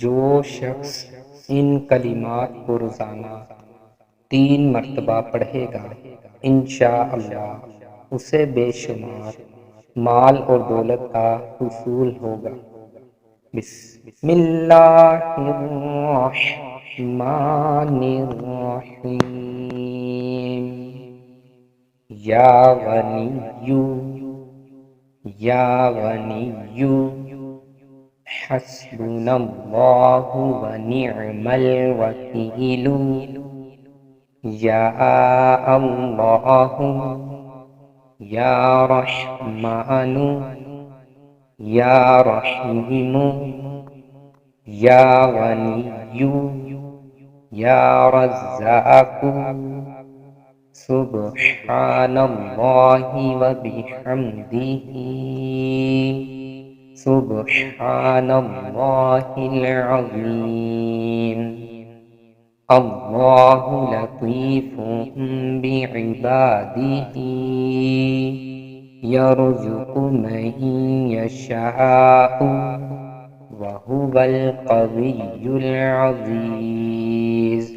जो शख्स इन कलिमात को रोज़ाना 3 मरतबा पढ़ेगा, इंशाअल्लाह उसे बेशुमार माल और दौलत का हुसूल होगा। बिस्मिल्लाहिर्रहमानिर्रहीम। या गनिय्यु या गनिय्यु हस्बुनल्लाहु व निअमल वकीलु। या अल्लाहु या रहमानु या रहीमु या गनिय्यु या रज़्ज़ाक़ु। सुब्हानल्लाहि व बिहम्दिही सुब्हानल्लाहिल अज़ीम। अल्लाहु लतीफ़ुम बिइबादिही यरज़ुक़ु मन यशाअु व हुवल क़वियुल अज़ीज़।